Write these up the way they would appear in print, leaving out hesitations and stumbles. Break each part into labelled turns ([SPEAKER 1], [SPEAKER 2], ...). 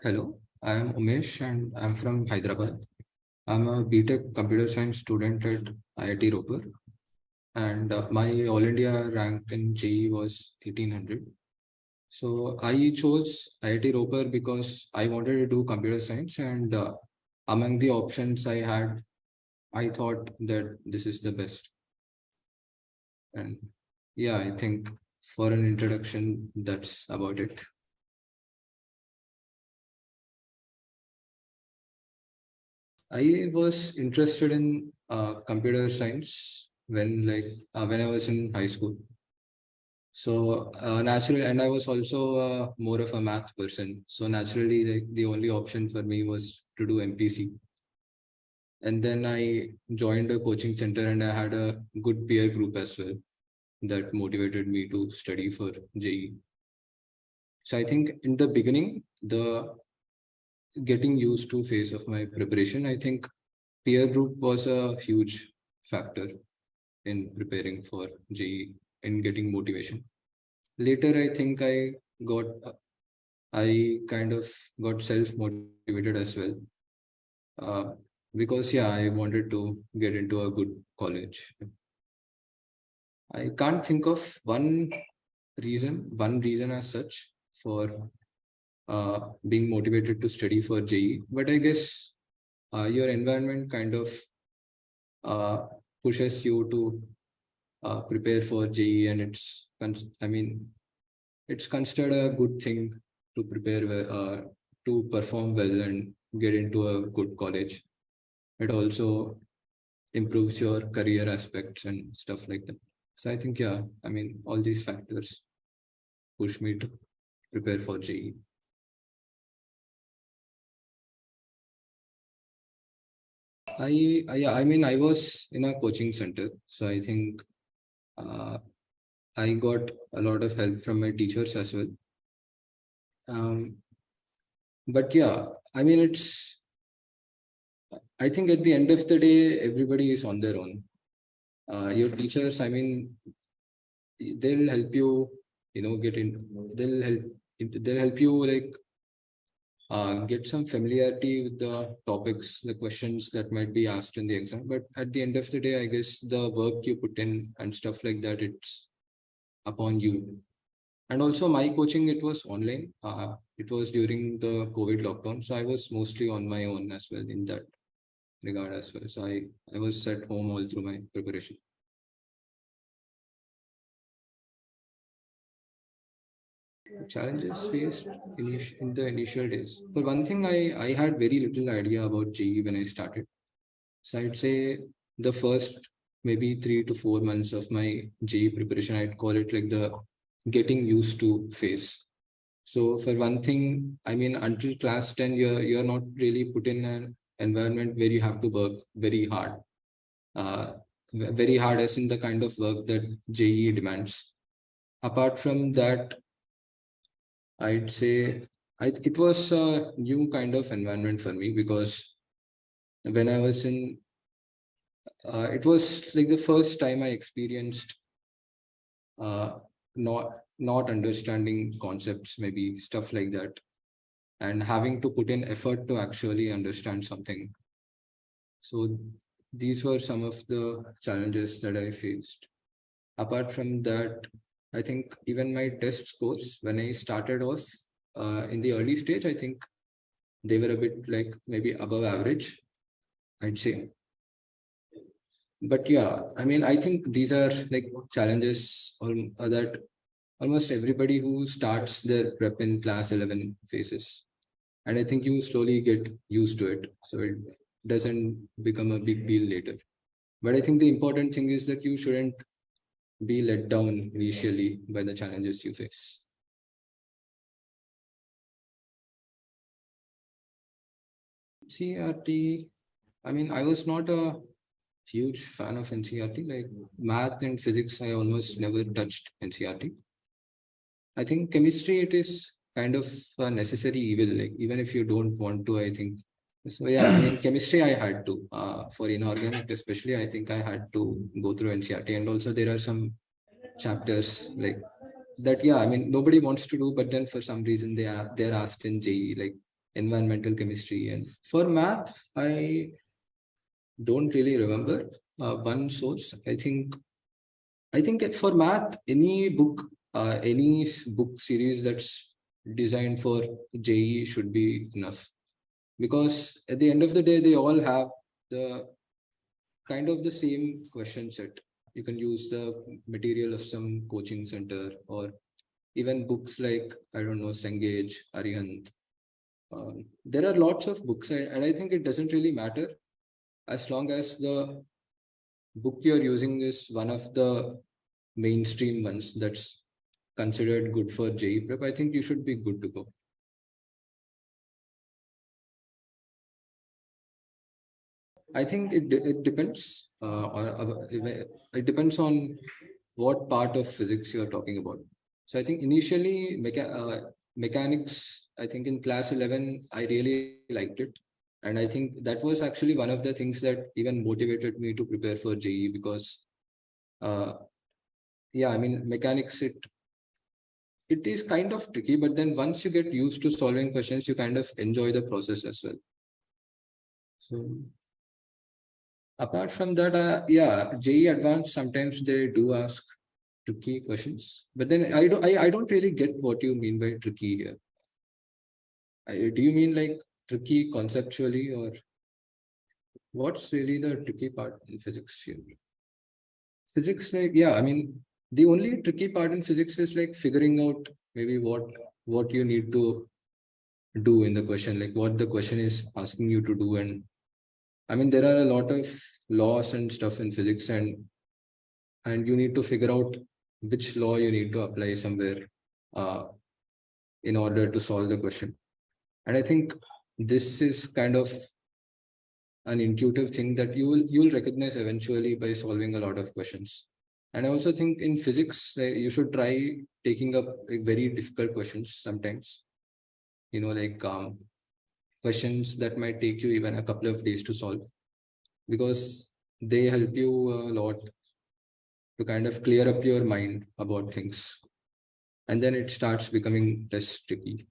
[SPEAKER 1] Hello, I am Umesh and I'm from Hyderabad. I'm a BTech computer science student at IIT Ropar and my All India rank in JEE was 1800. So I chose IIT Ropar because I wanted to do computer science and among the options I had, I thought that this is the best. And yeah, I think for an introduction, that's about it. I was interested in computer science when I was in high school. So naturally, and I was also more of a math person. So naturally, the only option for me was to do MPC. And then I joined a coaching center, and I had a good peer group as well that motivated me to study for JEE. So I think in the beginning, the getting used to phase of my preparation, I think peer group was a huge factor in preparing for JEE and getting motivation. Later, I think got I kind of got self motivated as well, uh, because yeah, I wanted to get into a good college. I can't think of one reason as such for being motivated to study for JEE, but I guess your environment kind of uh, pushes you to prepare for JEE, and I mean, it's considered a good thing to prepare well, to perform well and get into a good college. It also improves your career aspects and stuff like that. So I think, yeah, I mean, all these factors push me to prepare for JEE. Yeah, I mean, I was in a coaching center, so I think uh, I got a lot of help from my teachers as well. Um, but yeah, I mean, I think at the end of the day, everybody is on their own. Your teachers, I mean, they'll help you, get in, they'll help you get some familiarity with the topics, the questions that might be asked in the exam. But at the end of the day, I guess the work you put in and stuff like that, it's upon you. And also my coaching, it was online. It was during the COVID lockdown. So I was mostly on my own as well in that regard as well. So I was at home all through my preparation. Challenges faced in the initial days. For one thing, I had very little idea about JEE when I started. So I'd say the first maybe 3 to 4 months of my JEE preparation, I'd call it like the getting used to phase. So for one thing, I mean, until class 10, you're not really put in an environment where you have to work very hard. Uh, Very hard as in the kind of work that JEE demands. Apart from that, I'd say it was a new kind of environment for me because when I was in, it was like the first time I experienced uh, not understanding concepts, maybe stuff like that, and having to put in effort to actually understand something. So these were some of the challenges that I faced. Apart from that, I think even my test scores when I started off in the early stage, I think they were a bit like maybe above average, I'd say. But yeah, I mean, I think these are like challenges that almost everybody who starts their prep in class 11 faces. And I think you slowly get used to it. So it doesn't become a big deal later. But I think the important thing is that you shouldn't be let down initially by the challenges you face. CRT, I mean, I was not a huge fan of NCRT. Like math and physics, I almost never touched NCRT. I think chemistry, it is kind of a necessary evil. Like even if you don't want to, I think. So yeah, I mean, chemistry I had to for inorganic, especially. I think I had to go through NCRT, and also there are some chapters like that. Yeah, I mean, nobody wants to do, but then for some reason they're asked in JEE. Like environmental chemistry. And for math, I don't really remember one source. I think for math, any book series that's designed for JEE should be enough, because at the end of the day, they all have the kind of the same question set. You can use the material of some coaching center, or even books like, I don't know, Cengage, Arihant. There are lots of books, and I think it doesn't really matter as long as the book you're using is one of the mainstream ones that's considered good for JEE prep. I think you should be good to go. I think it depends it depends on what part of physics you're talking about. So I think initially mechanics, I think in class 11, I really liked it. And I think that was actually one of the things that even motivated me to prepare for JEE, because yeah, I mean, mechanics, it is kind of tricky, but then once you get used to solving questions, you kind of enjoy the process as well. So apart from that, yeah, JEE Advanced, sometimes they do ask tricky questions, but then I don't really get what you mean by tricky here. Do you mean like tricky conceptually, or what's really the tricky part in physics here? Physics, like, yeah, I mean, the only tricky part in physics is like figuring out maybe what you need to do in the question, like what the question is asking you to do. And I mean, there are a lot of laws and stuff in physics, and you need to figure out which law you need to apply somewhere uh, in order to solve the question. And I think this is kind of an intuitive thing that you'll recognize eventually by solving a lot of questions. And I also think in physics, you should try taking up like very difficult questions sometimes. Like questions that might take you even a couple of days to solve, because they help you a lot to kind of clear up your mind about things, and then it starts becoming less tricky.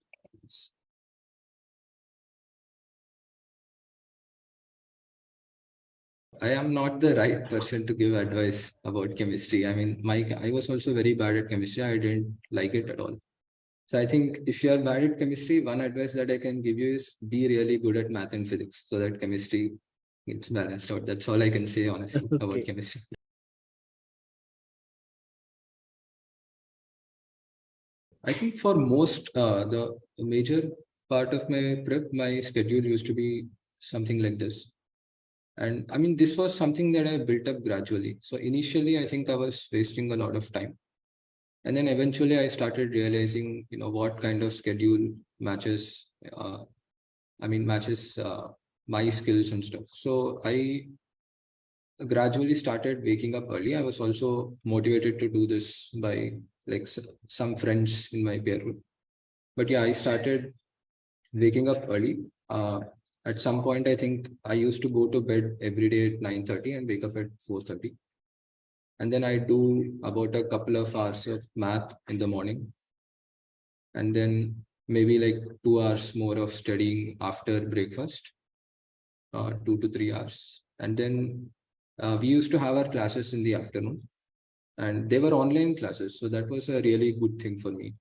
[SPEAKER 1] I am not the right person to give advice about chemistry. I mean, I was also very bad at chemistry. I didn't like it at all. So I think if you are bad at chemistry, one advice that I can give you is be really good at math and physics, so that chemistry gets balanced out. That's all I can say honestly about chemistry. I think for most, the major part of my prep, my schedule used to be something like this. And I mean, this was something that I built up gradually. So initially, I think I was wasting a lot of time. And then eventually I started realizing, what kind of schedule matches, matches my skills and stuff. So I gradually started waking up early. I was also motivated to do this by like some friends in my peer group. But yeah, I started waking up early. At some point, I think I used to go to bed every day at 9:30 and wake up at 4:30. And then I do about a couple of hours of math in the morning. And then maybe like 2 hours more of studying after breakfast, 2 to 3 hours. And then we used to have our classes in the afternoon, and they were online classes. So that was a really good thing for me.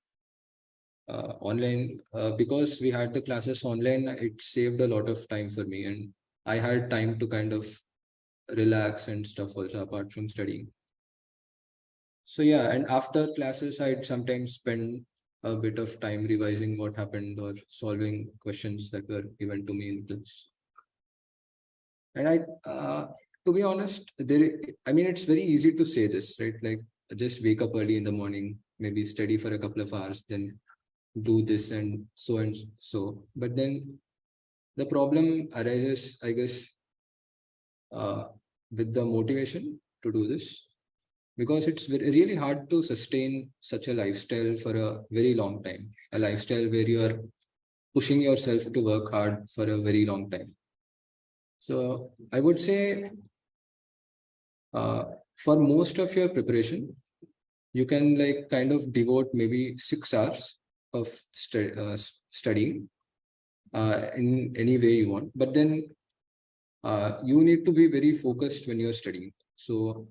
[SPEAKER 1] Online, because we had the classes online, it saved a lot of time for me, and I had time to kind of relax and stuff also apart from studying. So yeah, and after classes, I'd sometimes spend a bit of time revising what happened or solving questions that were given to me in class. And to be honest, it's very easy to say this, right? Like, just wake up early in the morning, maybe study for a couple of hours, then do this and so and so. But then the problem arises, I guess, with the motivation to do this, because it's really hard to sustain such a lifestyle for a very long time, a lifestyle where you are pushing yourself to work hard for a very long time. So I would say for most of your preparation, you can like kind of devote maybe 6 hours of studying, in any way you want. But then you need to be very focused when you're studying. So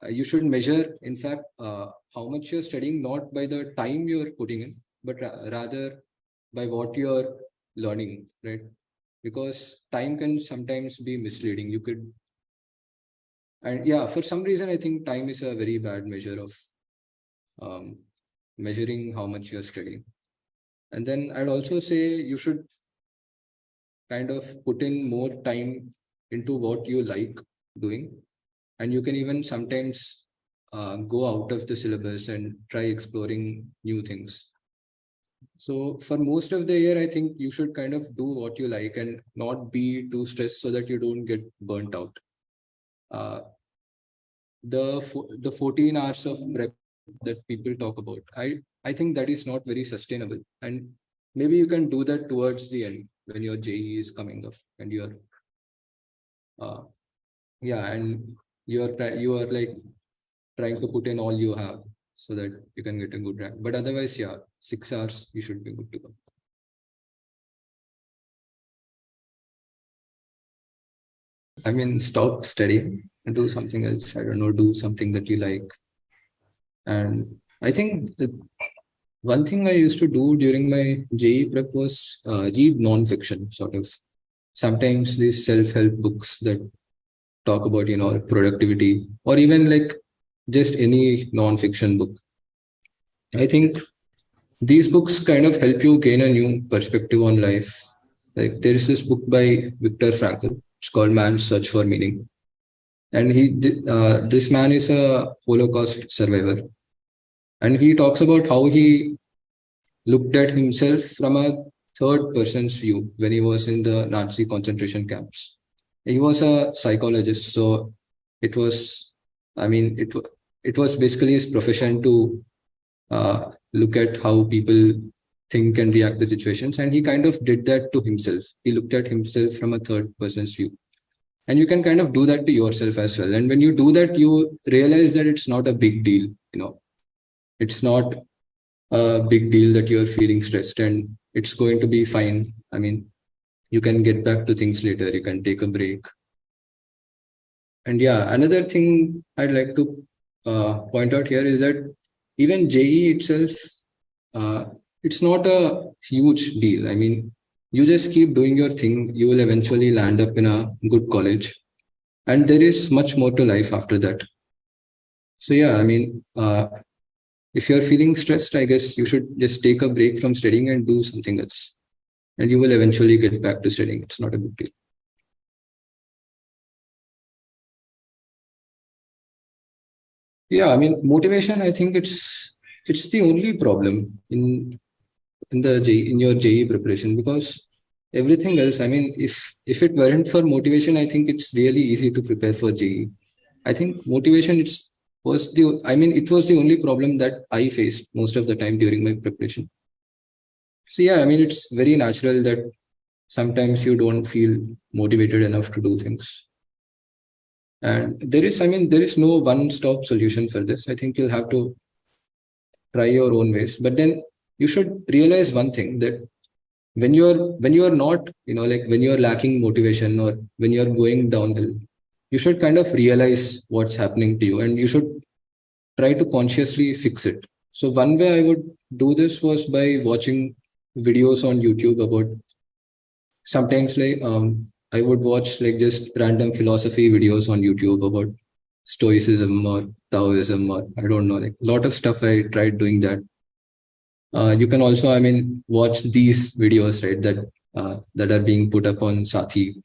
[SPEAKER 1] you should measure, in fact, how much you're studying, not by the time you're putting in, but rather by what you're learning, right? Because time can sometimes be misleading. You could, and yeah, for some reason, I think time is a very bad measure of um, measuring how much you're studying. And then I'd also say you should kind of put in more time into what you like doing. And you can even sometimes go out of the syllabus and try exploring new things. So for most of the year, I think you should kind of do what you like and not be too stressed so that you don't get burnt out. Uh, the 14 hours of prep that people talk about, I think that is not very sustainable. And maybe you can do that towards the end when your JEE is coming up and you're uh, yeah, and you are like trying to put in all you have so that you can get a good rank. But otherwise, yeah, 6 hours you should be good to go. I mean, stop studying and do something else. I don't know, do something that you like. And I think that one thing I used to do during my JE prep was read non-fiction, sort of. Sometimes these self-help books that talk about, productivity, or even like just any non-fiction book. I think these books kind of help you gain a new perspective on life. Like there is this book by Viktor Frankl. It's called Man's Search for Meaning, and this man is a Holocaust survivor, and he talks about how he looked at himself from a third person's view when he was in the Nazi concentration camps. He was a psychologist, so it was, I mean, it was basically his profession to look at how people think and react to situations. And he kind of did that to himself. He looked at himself from a third person's view. And you can kind of do that to yourself as well. And when you do that, you realize that it's not a big deal. It's not a big deal that you're feeling stressed and it's going to be fine. I mean, you can get back to things later. You can take a break. And yeah, another thing I'd like to point out here is that even JEE itself, uh, it's not a huge deal. I mean, you just keep doing your thing, you will eventually land up in a good college. And there is much more to life after that. So yeah, I mean, if you're feeling stressed, I guess you should just take a break from studying and do something else. And you will eventually get back to studying. It's not a big deal. Yeah, I mean, motivation, I think it's the only problem in your JE preparation, because everything else, I mean, if it weren't for motivation, I think it's really easy to prepare for JE. I think motivation it was the only problem that I faced most of the time during my preparation. So yeah, I mean, it's very natural that sometimes you don't feel motivated enough to do things. And there is no one-stop solution for this. I think you'll have to try your own ways. But then you should realize one thing, that when you're not, like when you're lacking motivation or when you're going downhill, you should kind of realize what's happening to you and you should try to consciously fix it. So one way I would do this was by watching videos on YouTube about, sometimes like I would watch like just random philosophy videos on YouTube about stoicism or Taoism, or I don't know, like a lot of stuff. I tried doing that. You can also, I mean, watch these videos, right, that are being put up on Sathi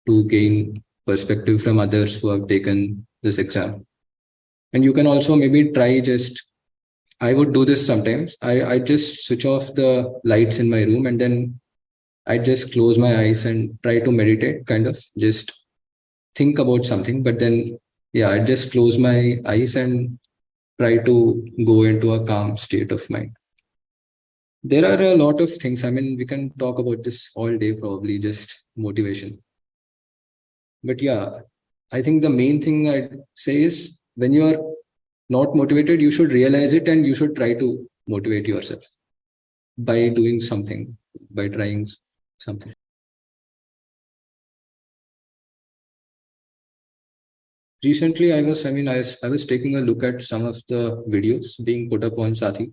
[SPEAKER 1] to gain perspective from others who have taken this exam. And you can also maybe try just, I would do this sometimes. I just switch off the lights in my room and then I just close my eyes and try to meditate, kind of just think about something. But then, yeah, I just close my eyes and try to go into a calm state of mind. There are a lot of things. I mean, we can talk about this all day, probably just motivation. But yeah, I think the main thing I'd say is when you're not motivated, you should realize it and you should try to motivate yourself by doing something, by trying. something. Recently, I was taking a look at some of the videos being put up on Sathi.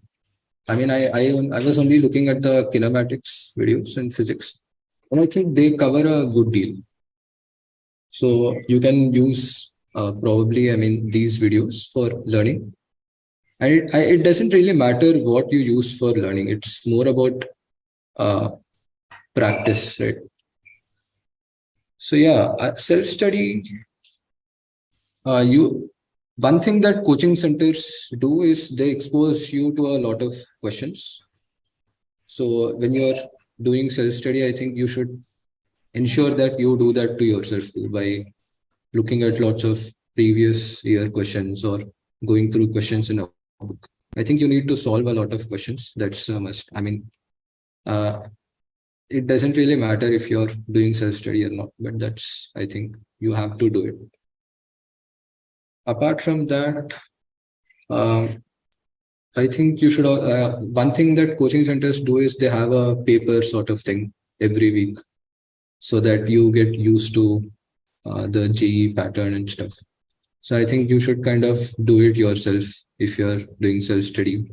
[SPEAKER 1] I mean, I was only looking at the kinematics videos and physics, and I think they cover a good deal. So you can use probably, I mean, these videos for learning. And it doesn't really matter what you use for learning. It's more about uh, practice, right? So yeah, self-study. You One thing that coaching centers do is they expose you to a lot of questions. So when you're doing self-study, I think you should ensure that you do that to yourself too by looking at lots of previous year questions or going through questions in a book. I think you need to solve a lot of questions. That's a must. I mean, uh, it doesn't really matter if you're doing self-study or not, but that's, I think you have to do it. Apart from that, um, I think you should. One thing that coaching centers do is they have a paper sort of thing every week, so that you get used to the JEE pattern and stuff. So I think you should kind of do it yourself if you're doing self-study.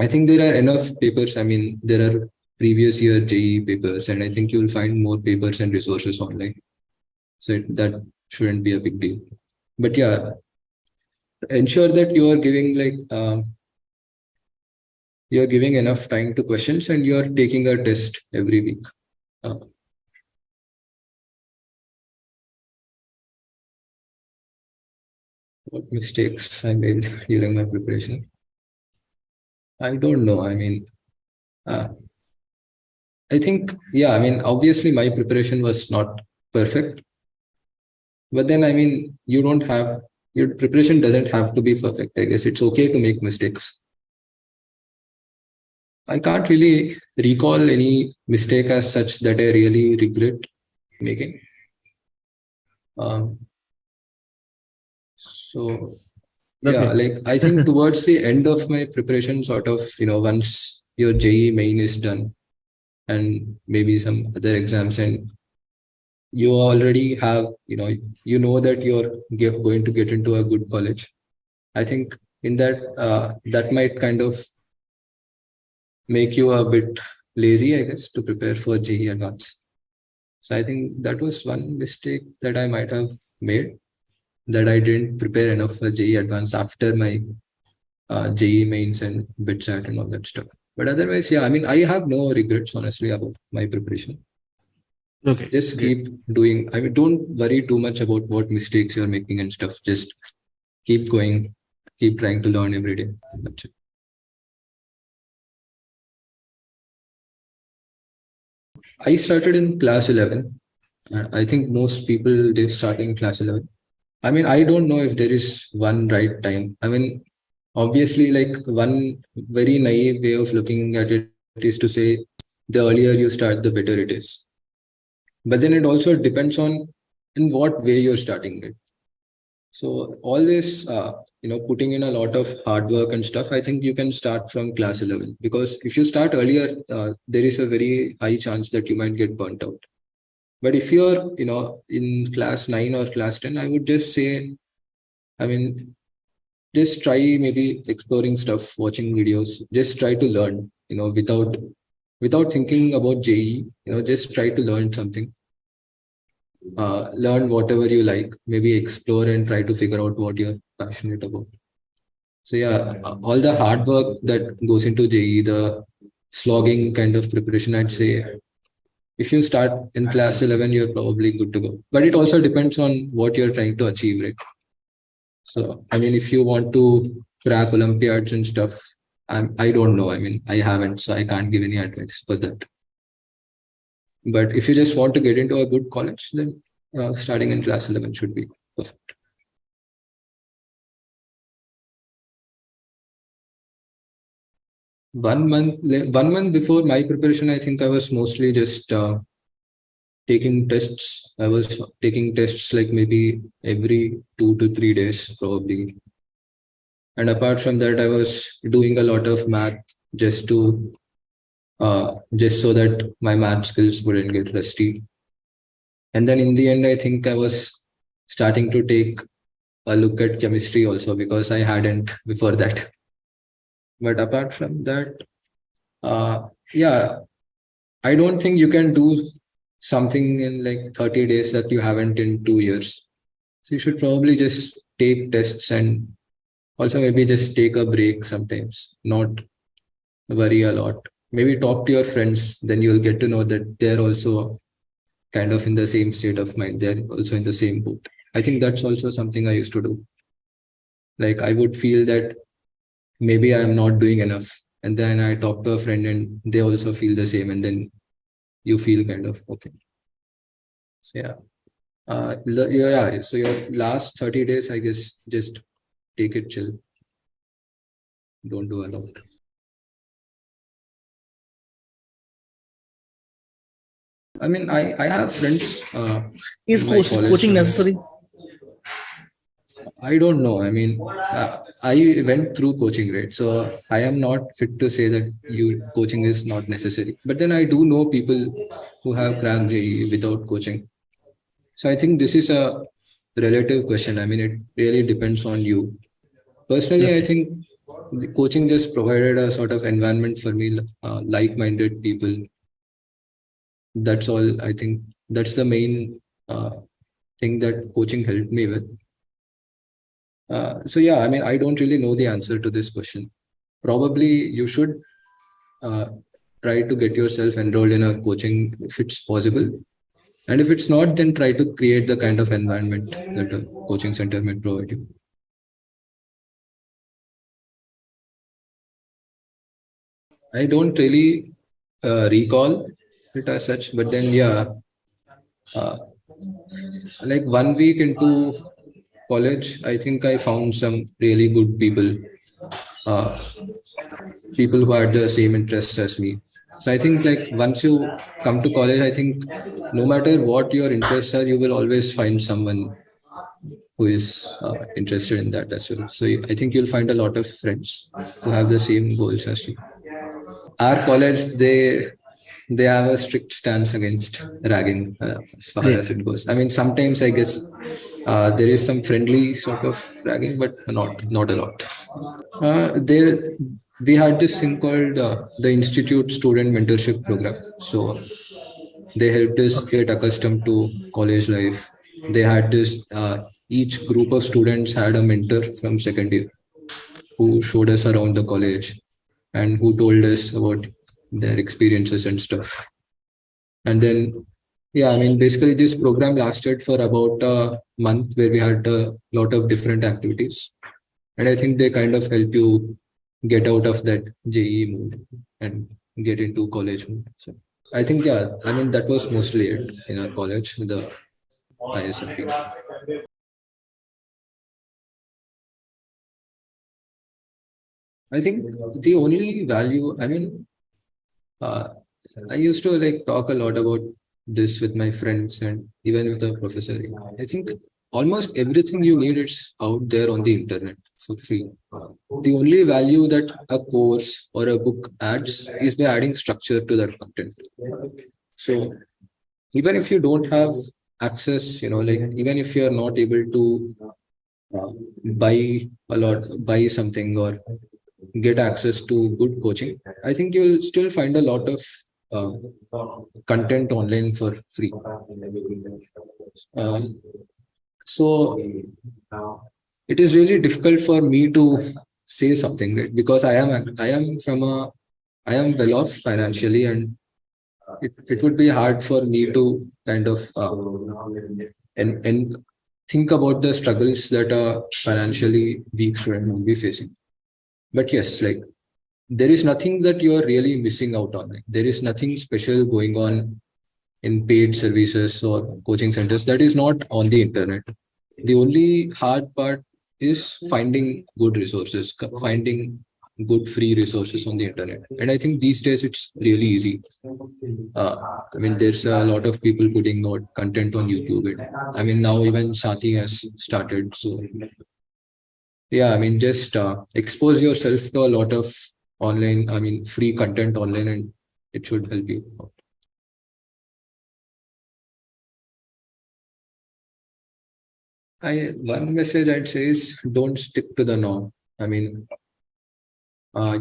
[SPEAKER 1] I think there are enough papers. I mean, there are previous year JEE papers, and I think you'll find more papers and resources online. So that shouldn't be a big deal. But yeah, ensure that you are giving you're giving enough time to questions and you're taking a test every week. What mistakes I made during my preparation? I don't know. I mean, uh, I think, yeah, I mean, obviously my preparation was not perfect, but then, I mean, your preparation doesn't have to be perfect. I guess it's okay to make mistakes. I can't really recall any mistake as such that I really regret making. Um, so yeah,
[SPEAKER 2] Okay.
[SPEAKER 1] like I think towards the end of my preparation, sort of, once your JEE main is done and maybe some other exams, and you already have, you know that you're going to get into a good college. I think in that, that might kind of make you a bit lazy, I guess, to prepare for JEE advance. So I think that was one mistake that I might have made, that I didn't prepare enough for JEE advance after my JEE mains and BitSat and all that stuff. But otherwise, yeah, I mean, I have no regrets, honestly, about my preparation.
[SPEAKER 2] Okay.
[SPEAKER 1] Just
[SPEAKER 2] Great.
[SPEAKER 1] keep doing. I mean, don't worry too much about what mistakes you're making and stuff. Just keep going, keep trying to learn every day. That's it. I started in class 11. I think most people they start in class 11. I mean, I don't know if there is one right time. I mean, obviously, like one very naive way of looking at it is to say the earlier you start, the better it is. But then it also depends on in what way you're starting it. So all this, putting in a lot of hard work and stuff, I think you can start from class 11, because if you start earlier, there is a very high chance that you might get burnt out. But if you're, in class 9 or class 10, I would just say, I mean, just try maybe exploring stuff, watching videos, just try to learn, without thinking about JEE, just try to learn something, learn whatever you like, maybe explore and try to figure out what you're passionate about. So yeah, all the hard work that goes into JEE, the slogging kind of preparation, I'd say if you start in class 11, you're probably good to go. But it also depends on what you're trying to achieve, right? So, I mean, if you want to crack Olympiads and stuff, I don't know. I mean, I haven't, so I can't give any advice for that. But if you just want to get into a good college, then starting in class 11 should be perfect. 1 month before my preparation, I think I was mostly just taking tests. I was taking tests like maybe every 2 to 3 days, probably. And apart from that, I was doing a lot of math just to just so that my math skills wouldn't get rusty. And then in the end, I think I was starting to take a look at chemistry also because I hadn't before that. But apart from that, yeah, I don't think you can do something in like 30 days that you haven't in 2 years. So you should probably just take tests and also maybe just take a break sometimes, not worry a lot. Maybe talk to your friends, then you'll get to know that they're also kind of in the same state of mind. They're also in the same boat. I think that's also something I used to do. Like I would feel that maybe I'm not doing enough. And then I talk to a friend and they also feel the same. And then you feel kind of okay. So yeah. Yeah. So your last 30 days, I guess, just take it chill. Don't do a lot. I mean, I have friends
[SPEAKER 2] Is
[SPEAKER 1] in my college.
[SPEAKER 2] coaching necessary?
[SPEAKER 1] I don't know. I mean, I went through coaching, right? So I am not fit to say that you coaching is not necessary. But then I do know people who have cracked JEE without coaching. So I think this is a relative question. I mean, it really depends on you. Personally, I
[SPEAKER 2] Okay.
[SPEAKER 1] think the coaching just provided a sort of environment for me, like-minded people. That's all. I think that's the main thing that coaching helped me with. So yeah, I mean, I don't really know the answer to this question. Probably you should uh, try to get yourself enrolled in a coaching if it's possible. And if it's not, then try to create the kind of environment that a coaching center might provide you. I don't really recall it as such, but then yeah, uh, like 1 week into college, I think I found some really good people, uh, people who had the same interests as me. So I think like once you come to college, I think no matter what your interests are, you will always find someone who is interested in that as well. So I think you'll find a lot of friends who have the same goals as you. Our college, they have a strict stance against ragging as far
[SPEAKER 2] Great.
[SPEAKER 1] as it goes. I mean, sometimes I guess there is some friendly sort of ragging, but not a lot. There we had this thing called the Institute Student Mentorship Program. So they helped us
[SPEAKER 2] Okay.
[SPEAKER 1] get accustomed to college life. They had this each group of students had a mentor from second year who showed us around the college and who told us about their experiences and stuff. And then, yeah, I mean, basically, this program lasted for about a month where we had a lot of different activities. And I think they kind of help you get out of that JEE mood and get into college mood. So I think, yeah, I mean, that was mostly it in our college, the ISMP. I think the only value, I mean, uh, I used to like talk a lot about this with my friends and even with the professor. I think almost everything you need is out there on the internet for free. The only value that a course or a book adds is by adding structure to that content. So even if you don't have access, like even if you're not able to uh, buy buy something or get access to good coaching, I think you'll still find a lot of uh, content online for free. Um, so it is really difficult for me to say something, right? Because I am well off financially, and it would be hard for me to kind of and think about the struggles that a financially weak student will be facing. But yes, like there is nothing that you are really missing out on. Like, there is nothing special going on in paid services or coaching centers that is not on the internet. The only hard part is finding good resources, finding good free resources on the internet. And I think these days it's really easy. Uh, I mean, there's a lot of people putting out content on YouTube. And I mean, now even Sati has started. So yeah, I mean, just expose yourself to a lot of online, I mean, free content online and it should help you out. One message I'd say is don't stick to the norm. I mean,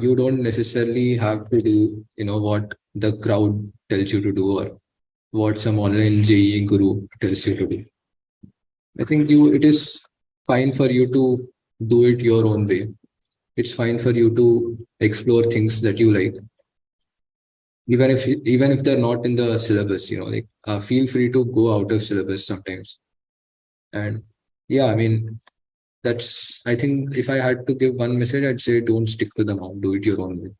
[SPEAKER 1] you don't necessarily have to do, what the crowd tells you to do or what some online JEE guru tells you to do. I think it is fine for you to do it your own way. It's fine for you to explore things that you like, even if they're not in the syllabus. Like feel free to go out of syllabus sometimes. And yeah, I mean, I think if I had to give one message, I'd say don't stick to the norm, do it your own way.